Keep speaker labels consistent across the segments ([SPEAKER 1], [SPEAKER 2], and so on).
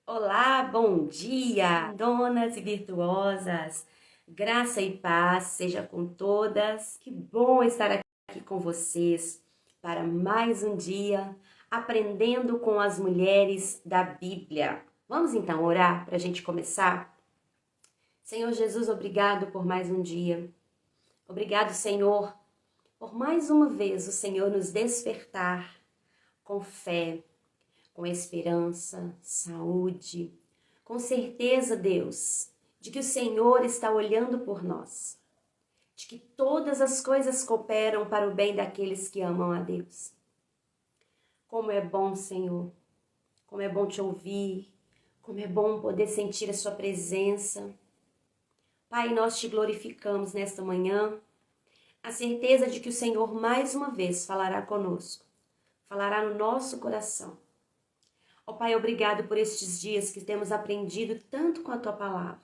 [SPEAKER 1] Olá, bom dia, donas e virtuosas. Graça e paz seja com todas. Que bom estar aqui com vocês para mais um dia aprendendo com as mulheres da Bíblia. Vamos então orar para a gente começar? Senhor Jesus, obrigado por mais um dia. Obrigado, Senhor, por mais uma vez o Senhor nos despertar com fé, com esperança, saúde, com certeza, Deus, de que o Senhor está olhando por nós, de que todas as coisas cooperam para o bem daqueles que amam a Deus. Como é bom, Senhor, como é bom te ouvir, como é bom poder sentir a sua presença. Pai, nós te glorificamos nesta manhã, a certeza de que o Senhor mais uma vez falará conosco, falará no nosso coração. Ó Pai, obrigado por estes dias que temos aprendido tanto com a Tua Palavra.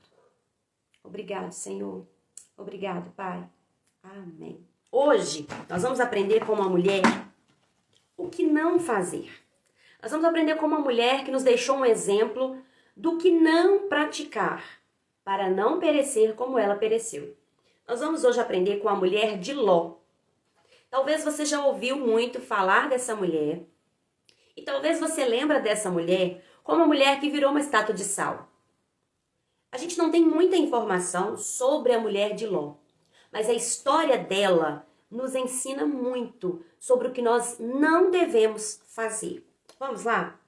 [SPEAKER 1] Obrigado, Senhor. Obrigado, Pai. Amém. Hoje, nós vamos aprender com uma mulher o que não fazer. Nós vamos aprender com uma mulher que nos deixou um exemplo do que não praticar, para não perecer como ela pereceu. Nós vamos hoje aprender com a mulher de Ló. Talvez você já ouviu muito falar dessa mulher, e talvez você lembre dessa mulher como uma mulher que virou uma estátua de sal. A gente não tem muita informação sobre a mulher de Ló, mas a história dela nos ensina muito sobre o que nós não devemos fazer. Vamos lá?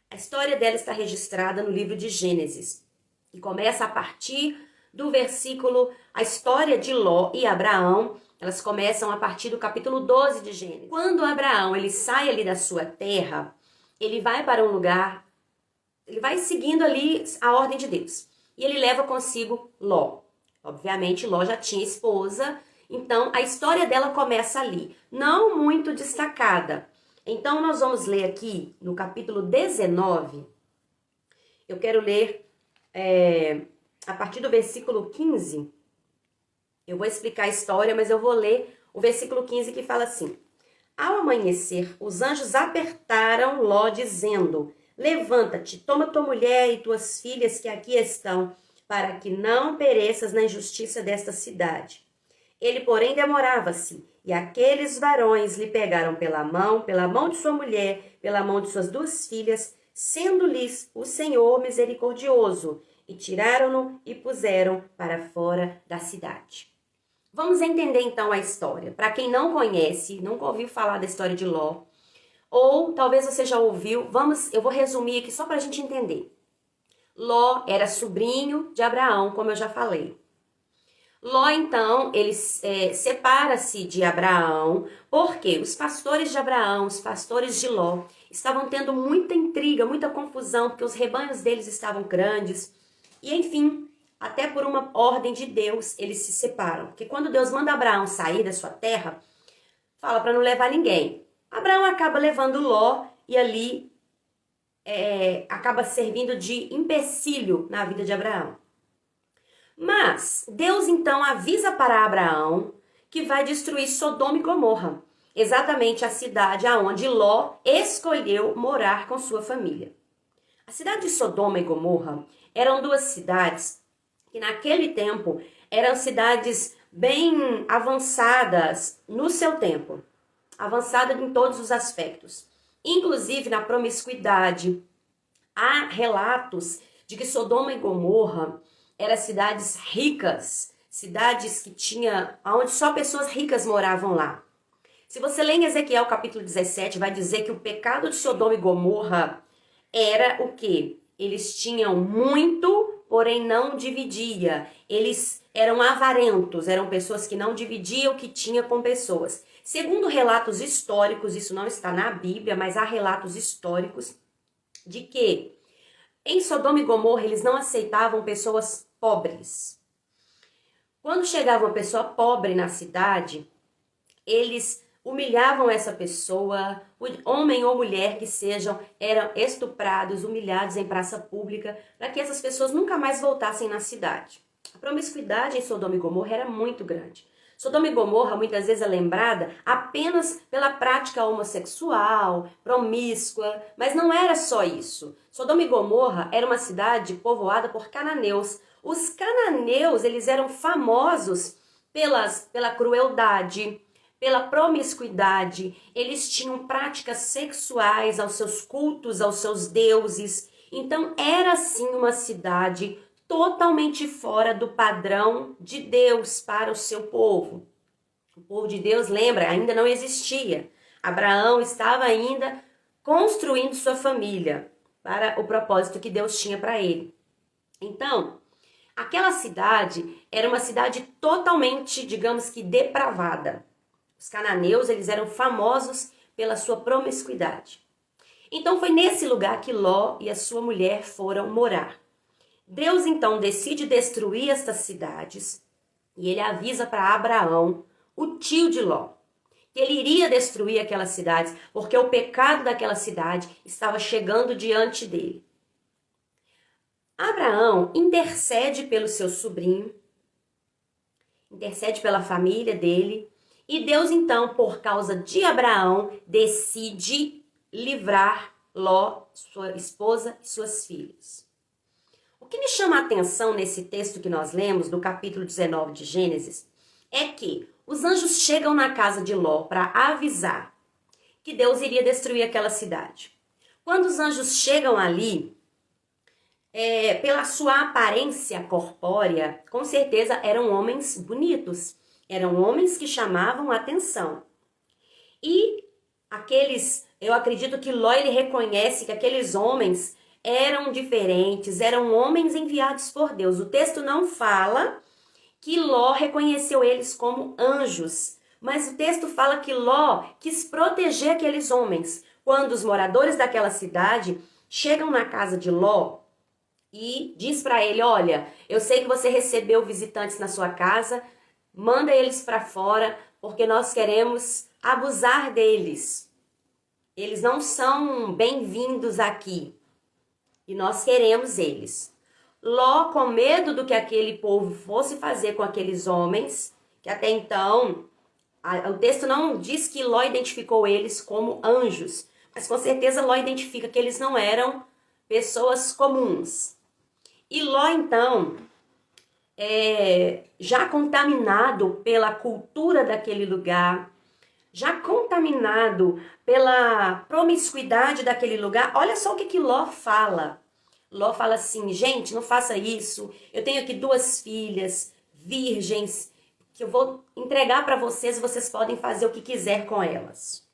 [SPEAKER 1] A história dela está registrada no livro de Gênesis e começa a partir do versículo, a história de Ló e Abraão, elas começam a partir do capítulo 12 de Gênesis. Quando Abraão ele sai ali da sua terra, ele vai para um lugar, ele vai seguindo ali a ordem de Deus. E ele leva consigo Ló. Obviamente, Ló já tinha esposa, então a história dela começa ali, não muito destacada. Então, nós vamos ler aqui no capítulo 19, eu quero ler a partir do versículo 15, eu vou explicar a história, mas eu vou ler o versículo 15 que fala assim: Ao amanhecer, os anjos apertaram Ló, dizendo: Levanta-te, toma tua mulher e tuas filhas que aqui estão, para que não pereças na injustiça desta cidade. Ele, porém, demorava-se, e aqueles varões lhe pegaram pela mão de sua mulher, pela mão de suas duas filhas, sendo-lhes o Senhor misericordioso, e tiraram-no e puseram para fora da cidade. Vamos entender então a história. Para quem não conhece, nunca ouviu falar da história de Ló, ou talvez você já ouviu, eu vou resumir aqui só para a gente entender. Ló era sobrinho de Abraão, como eu já falei. Ló, então, ele separa-se de Abraão, porque os pastores de Abraão, os pastores de Ló, estavam tendo muita intriga, muita confusão, porque os rebanhos deles estavam grandes, e enfim, até por uma ordem de Deus, eles se separam. Porque quando Deus manda Abraão sair da sua terra, fala para não levar ninguém. Abraão acaba levando Ló e ali acaba servindo de empecilho na vida de Abraão. Mas Deus então avisa para Abraão que vai destruir Sodoma e Gomorra, exatamente a cidade aonde Ló escolheu morar com sua família. A cidade de Sodoma e Gomorra eram duas cidades que naquele tempo eram cidades bem avançadas no seu tempo, avançadas em todos os aspectos, inclusive na promiscuidade. Há relatos de que Sodoma e Gomorra eram cidades ricas, cidades que onde só pessoas ricas moravam lá. Se você ler em Ezequiel capítulo 17, vai dizer que o pecado de Sodoma e Gomorra era o quê? Eles tinham muito, porém não dividia. Eles eram avarentos, eram pessoas que não dividiam o que tinha com pessoas. Segundo relatos históricos, isso não está na Bíblia, mas há relatos históricos de que em Sodoma e Gomorra eles não aceitavam pessoas pobres. Quando chegava uma pessoa pobre na cidade, eles humilhavam essa pessoa, homem ou mulher que sejam, eram estuprados, humilhados em praça pública, para que essas pessoas nunca mais voltassem na cidade. A promiscuidade em Sodoma e Gomorra era muito grande. Sodoma e Gomorra muitas vezes é lembrada apenas pela prática homossexual, promíscua, mas não era só isso. Sodoma e Gomorra era uma cidade povoada por cananeus. Os cananeus, eles eram famosos pela crueldade, pela promiscuidade. Eles tinham práticas sexuais aos seus cultos, aos seus deuses. Então era sim uma cidade totalmente fora do padrão de Deus para o seu povo. O povo de Deus, lembra, ainda não existia. Abraão estava ainda construindo sua família para o propósito que Deus tinha para ele. Então, aquela cidade era uma cidade totalmente, digamos que, depravada. Os cananeus, eles eram famosos pela sua promiscuidade. Então, foi nesse lugar que Ló e a sua mulher foram morar. Deus então decide destruir estas cidades e ele avisa para Abraão, o tio de Ló, que ele iria destruir aquelas cidades porque o pecado daquela cidade estava chegando diante dele. Abraão intercede pelo seu sobrinho, intercede pela família dele e Deus então, por causa de Abraão, decide livrar Ló, sua esposa e suas filhas. O que me chama a atenção nesse texto que nós lemos, do capítulo 19 de Gênesis, é que os anjos chegam na casa de Ló para avisar que Deus iria destruir aquela cidade. Quando os anjos chegam ali, pela sua aparência corpórea, com certeza eram homens bonitos, eram homens que chamavam a atenção. E eu acredito que Ló ele reconhece que aqueles homens eram diferentes, eram homens enviados por Deus. O texto não fala que Ló reconheceu eles como anjos, mas o texto fala que Ló quis proteger aqueles homens. Quando os moradores daquela cidade chegam na casa de Ló e diz para ele, olha, eu sei que você recebeu visitantes na sua casa, manda eles para fora, porque nós queremos abusar deles. Eles não são bem-vindos aqui. E nós queremos eles. Ló, com medo do que aquele povo fosse fazer com aqueles homens, que até então, o texto não diz que Ló identificou eles como anjos, mas com certeza Ló identifica que eles não eram pessoas comuns. E Ló, então, já contaminado pela cultura daquele lugar, já contaminado pela promiscuidade daquele lugar, olha só o que Ló fala. Ló fala assim, gente, não faça isso, eu tenho aqui 2 filhas virgens, que eu vou entregar para vocês e vocês podem fazer o que quiser com elas.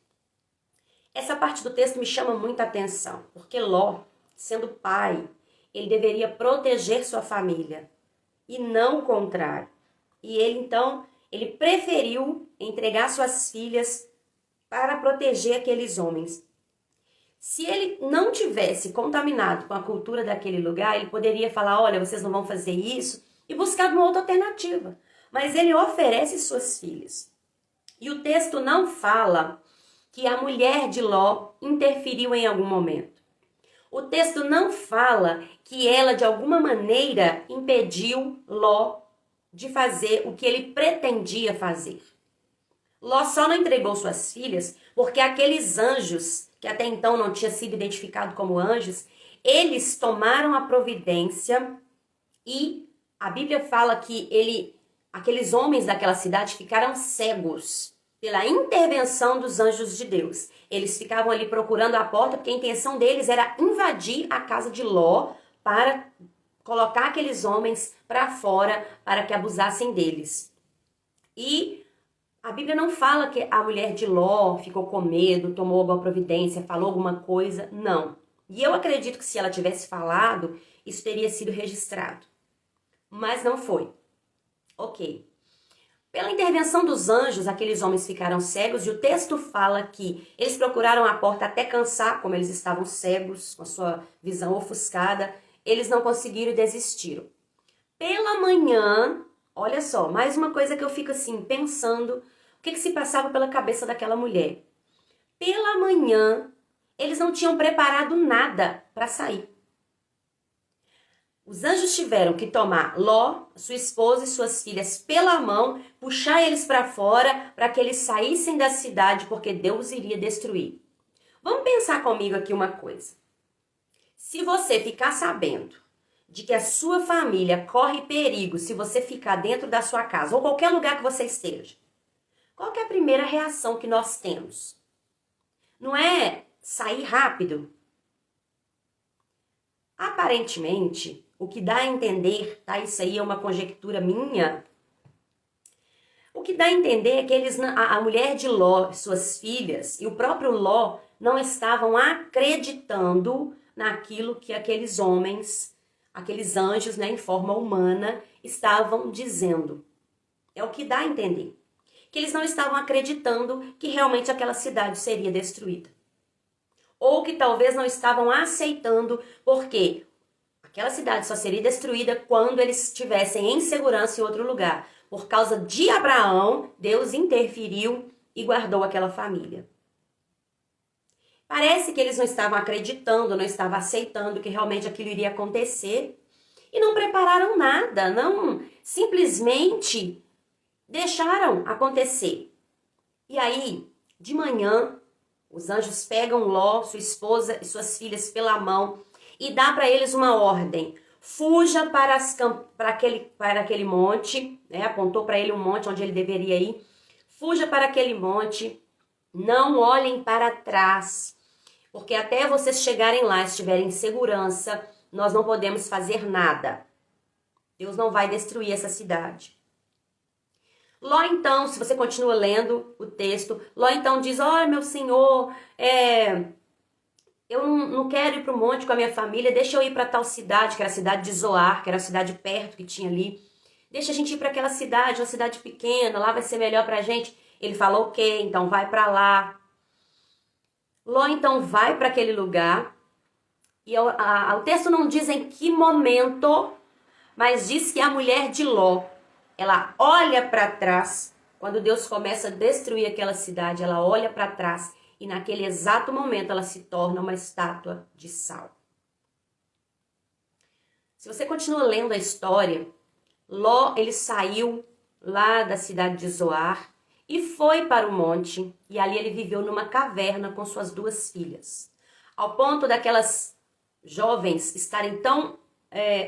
[SPEAKER 1] Essa parte do texto me chama muita atenção, porque Ló, sendo pai, ele deveria proteger sua família, e não o contrário. E ele, então, ele preferiu entregar suas filhas para proteger aqueles homens. Se ele não tivesse contaminado com a cultura daquele lugar, ele poderia falar, olha, vocês não vão fazer isso, e buscar uma outra alternativa. Mas ele oferece suas filhas. E o texto não fala que a mulher de Ló interferiu em algum momento. O texto não fala que ela, de alguma maneira, impediu Ló de fazer o que ele pretendia fazer. Ló só não entregou suas filhas porque aqueles anjos, que até então não tinham sido identificados como anjos, eles tomaram a providência e a Bíblia fala que aqueles homens daquela cidade ficaram cegos pela intervenção dos anjos de Deus. Eles ficavam ali procurando a porta porque a intenção deles era invadir a casa de Ló para colocar aqueles homens para fora para que abusassem deles. E a Bíblia não fala que a mulher de Ló ficou com medo, tomou alguma providência, falou alguma coisa, não. E eu acredito que se ela tivesse falado, isso teria sido registrado. Mas não foi. Ok. Pela intervenção dos anjos, aqueles homens ficaram cegos e o texto fala que eles procuraram a porta até cansar, como eles estavam cegos, com a sua visão ofuscada, eles não conseguiram e desistiram. Pela manhã, olha só, mais uma coisa que eu fico assim, pensando, o que se passava pela cabeça daquela mulher? Pela manhã, eles não tinham preparado nada para sair. Os anjos tiveram que tomar Ló, sua esposa e suas filhas pela mão, puxar eles para fora para que eles saíssem da cidade, porque Deus iria destruir. Vamos pensar comigo aqui uma coisa. Se você ficar sabendo de que a sua família corre perigo se você ficar dentro da sua casa ou qualquer lugar que você esteja, qual que é a primeira reação que nós temos? Não é sair rápido? Aparentemente, o que dá a entender, tá? Isso aí é uma conjectura minha. O que dá a entender é que a mulher de Ló, suas filhas e o próprio Ló não estavam acreditando naquilo que aqueles homens, aqueles anjos, né, em forma humana, estavam dizendo. É o que dá a entender. Que eles não estavam acreditando que realmente aquela cidade seria destruída. Ou que talvez não estavam aceitando, porque aquela cidade só seria destruída quando eles estivessem em segurança em outro lugar. Por causa de Abraão, Deus interferiu e guardou aquela família. Parece que eles não estavam acreditando, não estavam aceitando que realmente aquilo iria acontecer. E não prepararam nada, não simplesmente deixaram acontecer. E aí, de manhã, os anjos pegam Ló, sua esposa e suas filhas pela mão e dá para eles uma ordem. Fuja para aquele monte, né? Apontou para ele um monte onde ele deveria ir. Fuja para aquele monte, não olhem para trás, porque até vocês chegarem lá, estiverem em segurança, nós não podemos fazer nada. Deus não vai destruir essa cidade. Ló então, se você continua lendo o texto, Ló então diz, ó, meu senhor, eu não quero ir para o monte com a minha família, deixa eu ir para tal cidade, que era a cidade de Zoar, que era a cidade perto que tinha ali. Deixa a gente ir para aquela cidade, uma cidade pequena, lá vai ser melhor para a gente. Ele falou, ok, então vai para lá. Ló então vai para aquele lugar, e o texto não diz em que momento, mas diz que a mulher de Ló, ela olha para trás, quando Deus começa a destruir aquela cidade, ela olha para trás e naquele exato momento ela se torna uma estátua de sal. Se você continua lendo a história, Ló, ele saiu lá da cidade de Zoar e foi para o monte, e ali ele viveu numa caverna com suas duas filhas. Ao ponto daquelas jovens estarem tão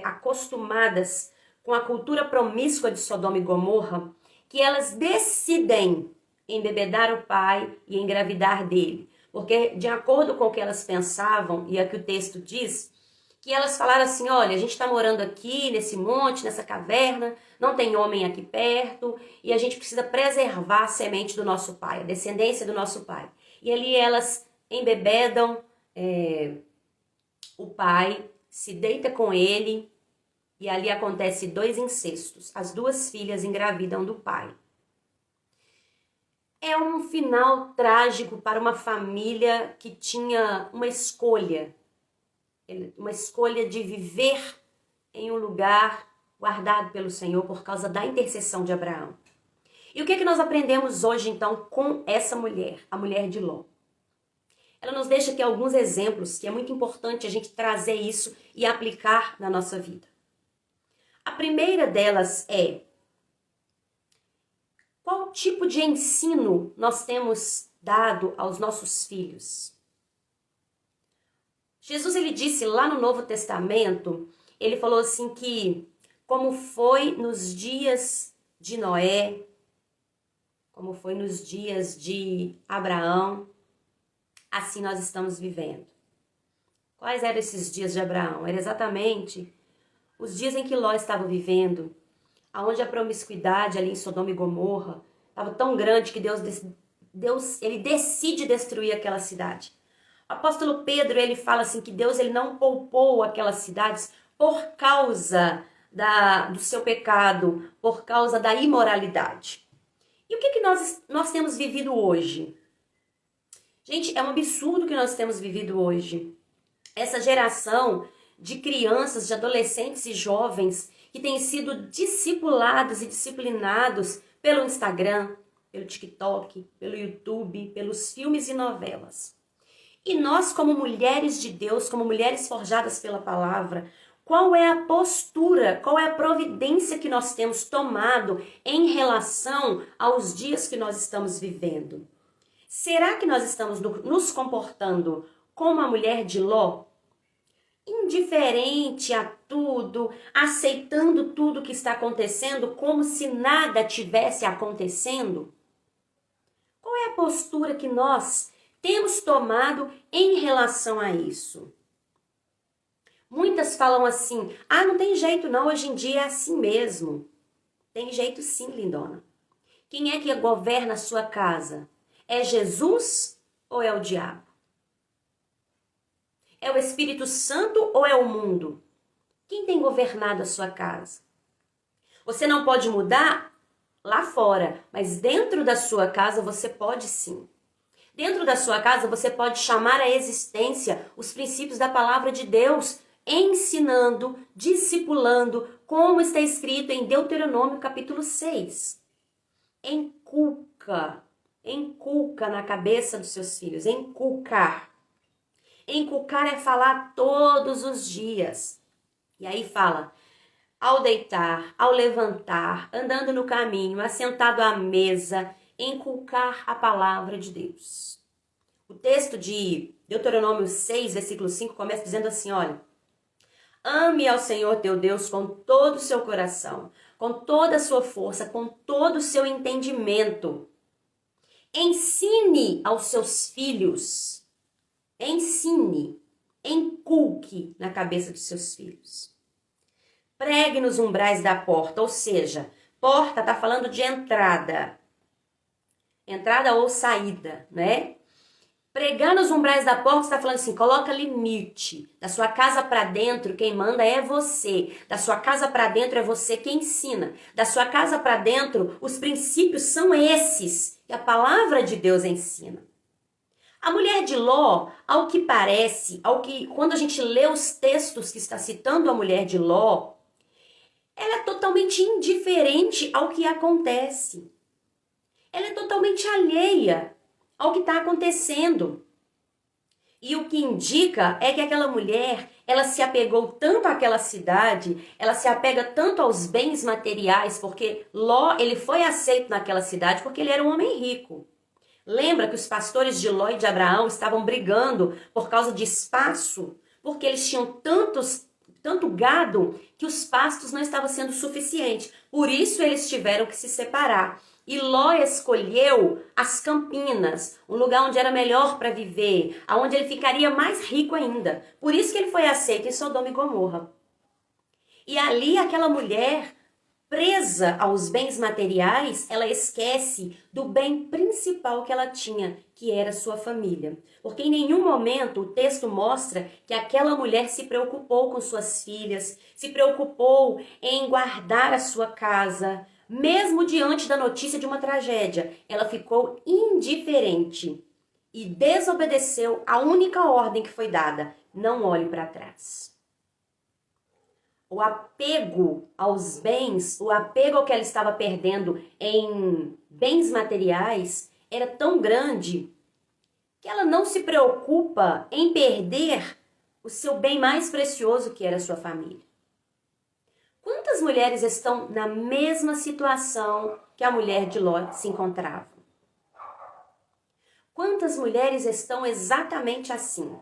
[SPEAKER 1] acostumadas com a cultura promíscua de Sodoma e Gomorra, que elas decidem embebedar o pai e engravidar dele. Porque, de acordo com o que elas pensavam, e é o que o texto diz, que elas falaram assim, olha, a gente está morando aqui nesse monte, nessa caverna, não tem homem aqui perto, e a gente precisa preservar a semente do nosso pai, a descendência do nosso pai. E ali elas embebedam o pai, se deita com ele, e ali acontece 2 incestos. As duas filhas engravidam do pai. É um final trágico para uma família que tinha uma escolha de viver em um lugar guardado pelo Senhor por causa da intercessão de Abraão. E o que é que nós aprendemos hoje, então, com essa mulher, a mulher de Ló? Ela nos deixa aqui alguns exemplos que é muito importante a gente trazer isso e aplicar na nossa vida. A primeira delas é: qual tipo de ensino nós temos dado aos nossos filhos? Jesus, ele disse lá no Novo Testamento, ele falou assim que, como foi nos dias de Noé, como foi nos dias de Abraão, assim nós estamos vivendo. Quais eram esses dias de Abraão? Era exatamente os dias em que Ló estava vivendo, onde a promiscuidade ali em Sodoma e Gomorra estava tão grande que Deus ele decide destruir aquela cidade. O apóstolo Pedro, ele fala assim que Deus ele não poupou aquelas cidades por causa do seu pecado, por causa da imoralidade. E o que nós temos vivido hoje? Gente, é um absurdo o que nós temos vivido hoje. Essa geração de crianças, de adolescentes e jovens que têm sido discipulados e disciplinados pelo Instagram, pelo TikTok, pelo YouTube, pelos filmes e novelas. E nós, como mulheres de Deus, como mulheres forjadas pela palavra, Qual é a postura, qual é a providência que nós temos tomado em relação aos dias que nós estamos vivendo? Será que nós estamos nos comportando como a mulher de Ló? Indiferente a tudo, aceitando tudo que está acontecendo como se nada tivesse acontecendo? Qual é a postura que nós temos tomado em relação a isso? Muitas falam assim, não tem jeito não, hoje em dia é assim mesmo. Tem jeito sim, lindona. Quem é que governa a sua casa? É Jesus ou é o diabo? É o Espírito Santo ou é o mundo? Quem tem governado a sua casa? Você não pode mudar lá fora, mas dentro da sua casa você pode sim. Dentro da sua casa você pode chamar à existência os princípios da palavra de Deus, ensinando, discipulando, como está escrito em Deuteronômio capítulo 6. Inculca na cabeça dos seus filhos, inculcar. Inculcar é falar todos os dias. E aí fala, ao deitar, ao levantar, andando no caminho, assentado à mesa, inculcar a palavra de Deus. O texto de Deuteronômio 6, versículo 5, começa dizendo assim, olha, ame ao Senhor teu Deus com todo o seu coração, com toda a sua força, com todo o seu entendimento. Ensine aos seus filhos, inculque na cabeça dos seus filhos. Pregue nos umbrais da porta, ou seja, porta está falando de entrada ou saída, né? Pregar nos umbrais da porta está falando assim, coloca limite. Da sua casa para dentro, quem manda é você. Da sua casa para dentro é você quem ensina. Da sua casa para dentro, os princípios são esses que a palavra de Deus ensina. A mulher de Ló, ao que parece, quando a gente lê os textos que está citando a mulher de Ló, ela é totalmente indiferente ao que acontece. Ela é totalmente alheia ao que está acontecendo. E o que indica é que aquela mulher, ela se apegou tanto àquela cidade, ela se apega tanto aos bens materiais, porque Ló, ele foi aceito naquela cidade porque ele era um homem rico. Lembra que os pastores de Ló e de Abraão estavam brigando por causa de espaço, porque eles tinham tanto gado que os pastos não estavam sendo suficientes. Por isso eles tiveram que se separar. E Ló escolheu as campinas, um lugar onde era melhor para viver, aonde ele ficaria mais rico ainda. Por isso que ele foi aceito em Sodoma e Gomorra. E ali aquela mulher, presa aos bens materiais, ela esquece do bem principal que ela tinha, que era sua família. Porque em nenhum momento o texto mostra que aquela mulher se preocupou com suas filhas, se preocupou em guardar a sua casa. Mesmo diante da notícia de uma tragédia, ela ficou indiferente e desobedeceu a única ordem que foi dada: não olhe para trás. O apego aos bens, o apego ao que ela estava perdendo em bens materiais era tão grande que ela não se preocupa em perder o seu bem mais precioso, que era a sua família. Quantas mulheres estão na mesma situação que a mulher de Ló se encontrava? Quantas mulheres estão exatamente assim?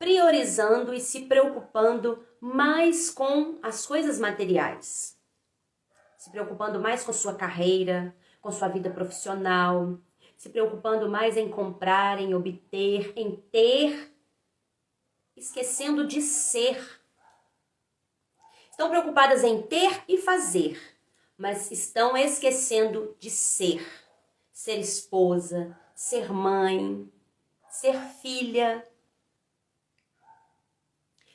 [SPEAKER 1] Priorizando e se preocupando mais com as coisas materiais. Se preocupando mais com sua carreira, com sua vida profissional. Se preocupando mais em comprar, em obter, em ter. Esquecendo de ser. Estão preocupadas em ter e fazer, mas estão esquecendo de ser. Ser esposa, ser mãe, ser filha.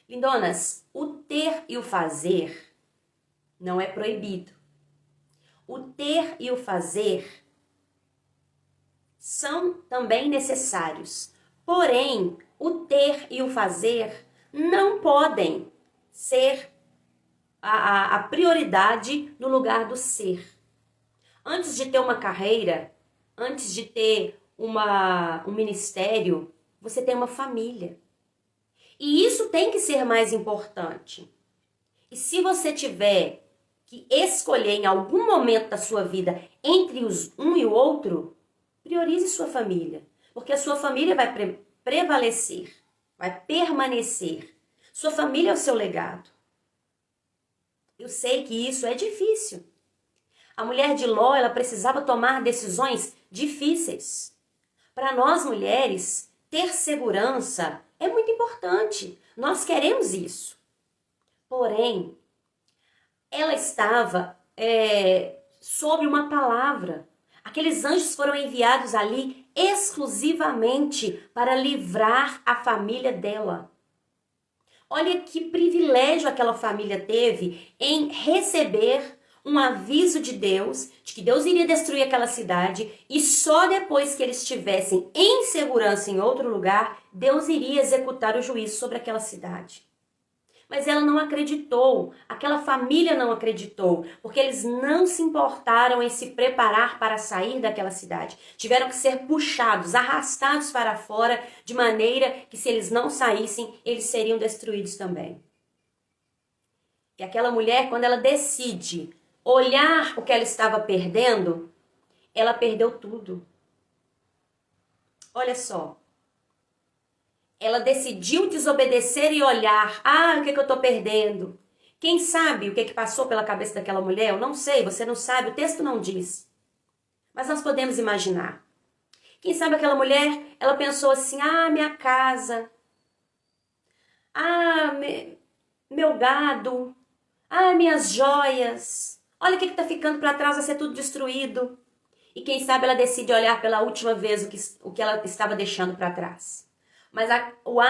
[SPEAKER 1] Lindonas, o ter e o fazer não é proibido. O ter e o fazer são também necessários. Porém, o ter e o fazer não podem ser a prioridade no lugar do ser. Antes de ter uma carreira, antes de ter um ministério, você tem uma família. E isso tem que ser mais importante. E se você tiver que escolher em algum momento da sua vida entre um e o outro, priorize sua família. Porque a sua família vai prevalecer, vai permanecer. Sua família é o seu legado. Eu sei que isso é difícil. A mulher de Ló, ela precisava tomar decisões difíceis. Para nós mulheres, ter segurança é muito importante. Nós queremos isso. Porém, ela estava sob uma palavra. Aqueles anjos foram enviados ali exclusivamente para livrar a família dela. Olha que privilégio aquela família teve em receber um aviso de Deus, de que Deus iria destruir aquela cidade, e só depois que eles estivessem em segurança em outro lugar, Deus iria executar o juízo sobre aquela cidade. Mas ela não acreditou, aquela família não acreditou, porque eles não se importaram em se preparar para sair daquela cidade. Tiveram que ser puxados, arrastados para fora, de maneira que se eles não saíssem, eles seriam destruídos também. E aquela mulher, quando ela decide olhar o que ela estava perdendo, ela perdeu tudo. Olha só. Ela decidiu desobedecer e olhar. O que eu estou perdendo? Quem sabe o que passou pela cabeça daquela mulher? Eu não sei, você não sabe, o texto não diz. Mas nós podemos imaginar. Quem sabe aquela mulher, ela pensou assim, minha casa, meu gado, minhas joias, olha o que está ficando para trás, vai ser tudo destruído. E quem sabe ela decide olhar pela última vez o que ela estava deixando para trás. Mas o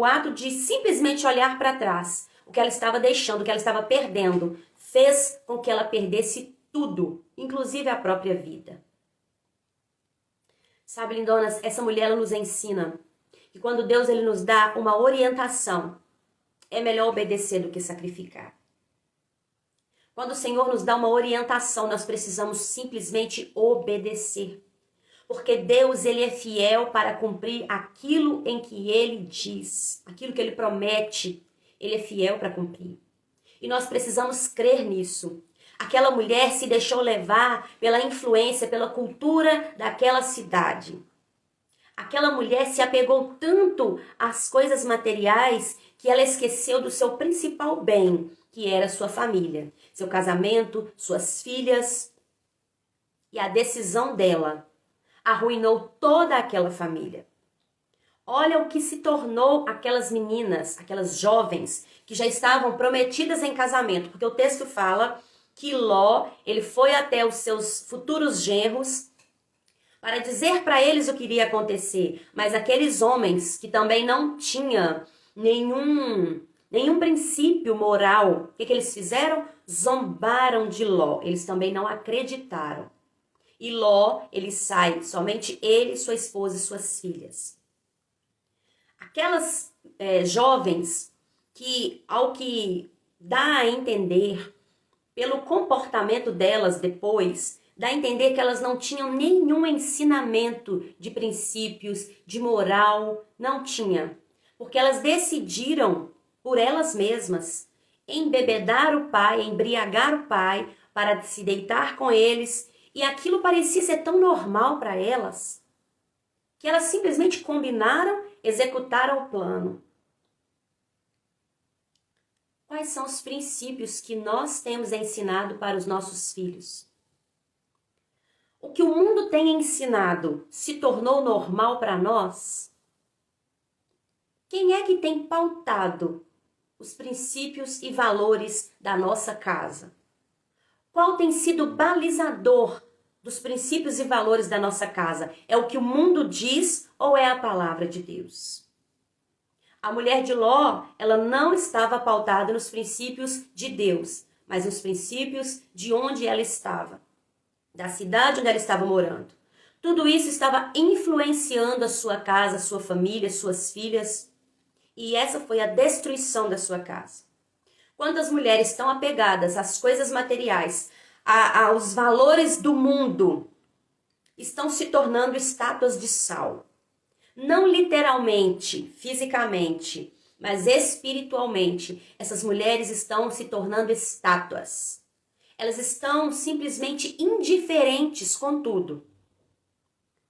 [SPEAKER 1] ato de simplesmente olhar para trás, o que ela estava deixando, o que ela estava perdendo, fez com que ela perdesse tudo, inclusive a própria vida. Sabe, lindonas, essa mulher ela nos ensina que quando Deus ele nos dá uma orientação, é melhor obedecer do que sacrificar. Quando o Senhor nos dá uma orientação, nós precisamos simplesmente obedecer. Porque Deus ele é fiel para cumprir aquilo em que Ele diz, aquilo que Ele promete, Ele é fiel para cumprir. E nós precisamos crer nisso. Aquela mulher se deixou levar pela influência, pela cultura daquela cidade. Aquela mulher se apegou tanto às coisas materiais que ela esqueceu do seu principal bem, que era sua família, seu casamento, suas filhas. E a decisão dela arruinou toda aquela família. Olha o que se tornou aquelas meninas, aquelas jovens que já estavam prometidas em casamento, porque o texto fala que Ló, ele foi até os seus futuros genros para dizer para eles o que iria acontecer, mas aqueles homens que também não tinham nenhum princípio moral, o que eles fizeram? Zombaram de Ló, eles também não acreditaram. E Ló, ele sai, somente ele, sua esposa e suas filhas. Aquelas jovens que, ao que dá a entender, pelo comportamento delas depois, dá a entender que elas não tinham nenhum ensinamento de princípios, de moral, não tinha. Porque elas decidiram, por elas mesmas, embebedar o pai, embriagar o pai, para se deitar com eles. E aquilo parecia ser tão normal para elas, que elas simplesmente combinaram, executaram o plano. Quais são os princípios que nós temos ensinado para os nossos filhos? O que o mundo tem ensinado se tornou normal para nós? Quem é que tem pautado os princípios e valores da nossa casa? Qual tem sido o balizador dos princípios e valores da nossa casa? É o que o mundo diz ou é a palavra de Deus? A mulher de Ló, ela não estava pautada nos princípios de Deus, mas nos princípios de onde ela estava, da cidade onde ela estava morando. Tudo isso estava influenciando a sua casa, a sua família, suas filhas, e essa foi a destruição da sua casa. Quando as mulheres estão apegadas às coisas materiais, aos valores do mundo, estão se tornando estátuas de sal. Não literalmente, fisicamente, mas espiritualmente. Essas mulheres estão se tornando estátuas. Elas estão simplesmente indiferentes com tudo.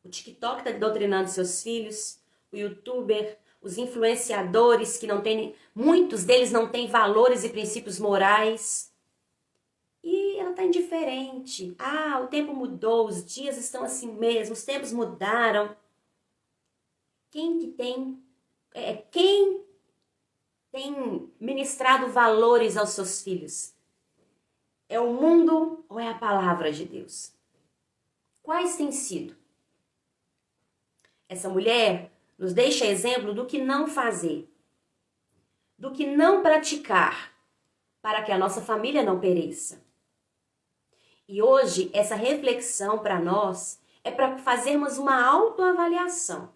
[SPEAKER 1] O TikTok está doutrinando seus filhos, o YouTuber, os influenciadores que não têm, muitos deles não têm valores e princípios morais. E ela está indiferente. O tempo mudou, os dias estão assim mesmo, os tempos mudaram. Quem tem ministrado valores aos seus filhos? É o mundo ou é a palavra de Deus? Quais têm sido? Essa mulher nos deixa exemplo do que não fazer, do que não praticar, para que a nossa família não pereça. E hoje, essa reflexão para nós é para fazermos uma autoavaliação.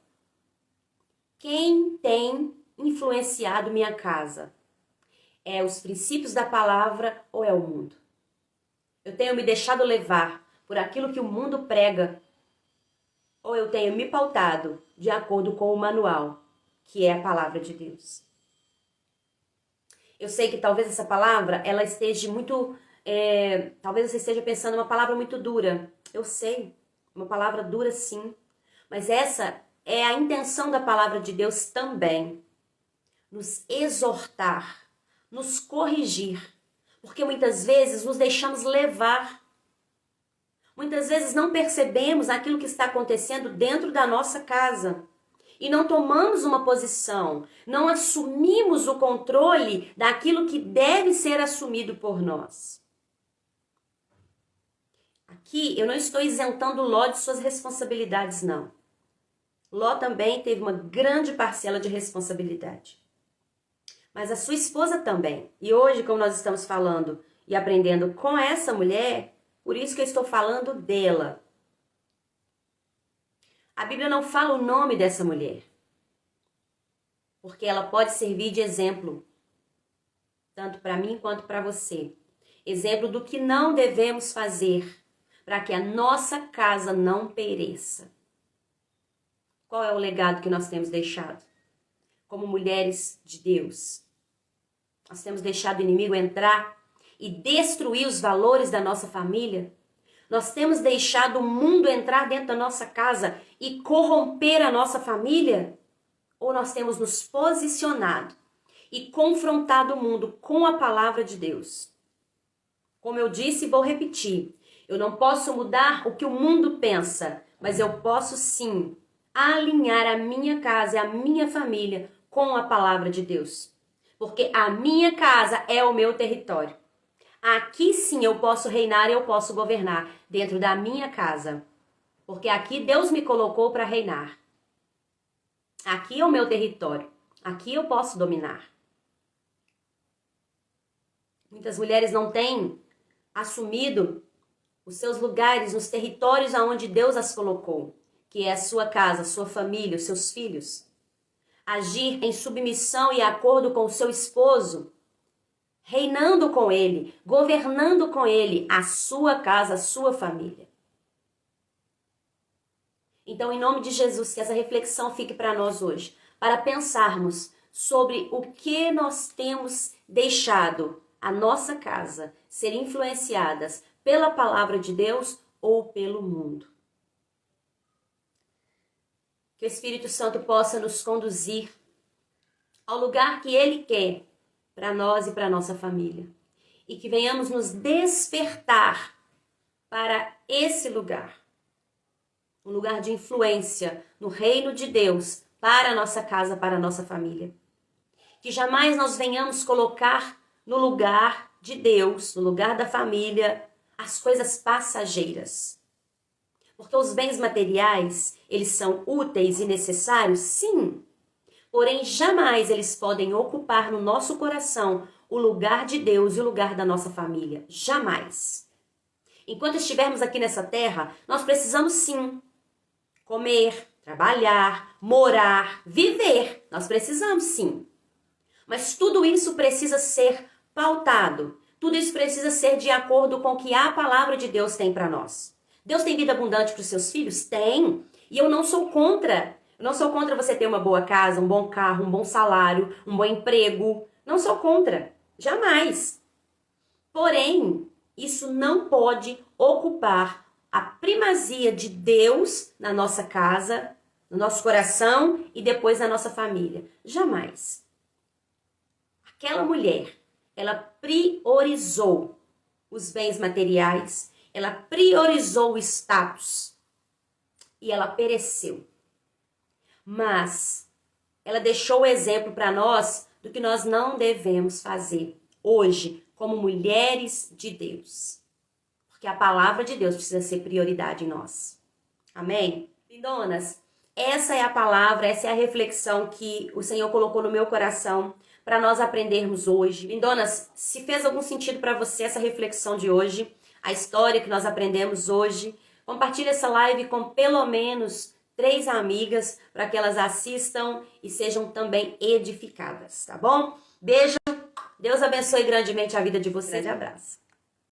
[SPEAKER 1] Quem tem influenciado minha casa? É os princípios da palavra ou é o mundo? Eu tenho me deixado levar por aquilo que o mundo prega? Ou eu tenho me pautado de acordo com o manual, que é a palavra de Deus? Eu sei que talvez essa palavra, ela esteja muito... talvez você esteja pensando uma palavra muito dura. Eu sei, uma palavra dura sim. Mas essa é a intenção da palavra de Deus também. Nos exortar, nos corrigir. Porque muitas vezes nos deixamos levar. Muitas vezes não percebemos aquilo que está acontecendo dentro da nossa casa. E não tomamos uma posição, não assumimos o controle daquilo que deve ser assumido por nós. Aqui eu não estou isentando Ló de suas responsabilidades, não. Ló também teve uma grande parcela de responsabilidade. Mas a sua esposa também. E hoje, como nós estamos falando e aprendendo com essa mulher, por isso que eu estou falando dela. A Bíblia não fala o nome dessa mulher, porque ela pode servir de exemplo, tanto para mim quanto para você. Exemplo do que não devemos fazer para que a nossa casa não pereça. Qual é o legado que nós temos deixado? Como mulheres de Deus, nós temos deixado o inimigo entrar e destruir os valores da nossa família. Nós temos deixado o mundo entrar dentro da nossa casa e corromper a nossa família? Ou nós temos nos posicionado e confrontado o mundo com a palavra de Deus? Como eu disse e vou repetir, eu não posso mudar o que o mundo pensa, mas eu posso sim alinhar a minha casa e a minha família com a palavra de Deus. Porque a minha casa é o meu território. Aqui sim eu posso reinar e eu posso governar dentro da minha casa. Porque aqui Deus me colocou para reinar. Aqui é o meu território. Aqui eu posso dominar. Muitas mulheres não têm assumido os seus lugares nos territórios aonde Deus as colocou, que é a sua casa, a sua família, os seus filhos. Agir em submissão e acordo com o seu esposo, reinando com ele, governando com ele a sua casa, a sua família. Então, em nome de Jesus, que essa reflexão fique para nós hoje, para pensarmos sobre o que nós temos deixado a nossa casa ser influenciadas pela palavra de Deus ou pelo mundo. Que o Espírito Santo possa nos conduzir ao lugar que Ele quer para nós e para nossa família. E que venhamos nos despertar para esse lugar. Um lugar de influência no reino de Deus para a nossa casa, para a nossa família. Que jamais nós venhamos colocar no lugar de Deus, no lugar da família, as coisas passageiras. Porque os bens materiais, eles são úteis e necessários, sim. Porém, jamais eles podem ocupar no nosso coração o lugar de Deus e o lugar da nossa família. Jamais. Enquanto estivermos aqui nessa terra, nós precisamos sim comer, trabalhar, morar, viver. Nós precisamos sim. Mas tudo isso precisa ser pautado. Tudo isso precisa ser de acordo com o que a palavra de Deus tem para nós. Deus tem vida abundante para os seus filhos? Tem. E eu não sou contra Eu não sou contra você ter uma boa casa, um bom carro, um bom salário, um bom emprego. Não sou contra. Jamais. Porém, isso não pode ocupar a primazia de Deus na nossa casa, no nosso coração e depois na nossa família. Jamais. Aquela mulher, ela priorizou os bens materiais, ela priorizou o status e ela pereceu. Mas ela deixou o exemplo para nós do que nós não devemos fazer hoje como mulheres de Deus. Porque a palavra de Deus precisa ser prioridade em nós. Amém? Lindonas, essa é a palavra, essa é a reflexão que o Senhor colocou no meu coração para nós aprendermos hoje. Lindonas, se fez algum sentido para você essa reflexão de hoje, a história que nós aprendemos hoje, compartilhe essa live com pelo menos 3 amigas para que elas assistam e sejam também edificadas, tá bom? Beijo, Deus abençoe grandemente a vida de vocês. Grande abraço.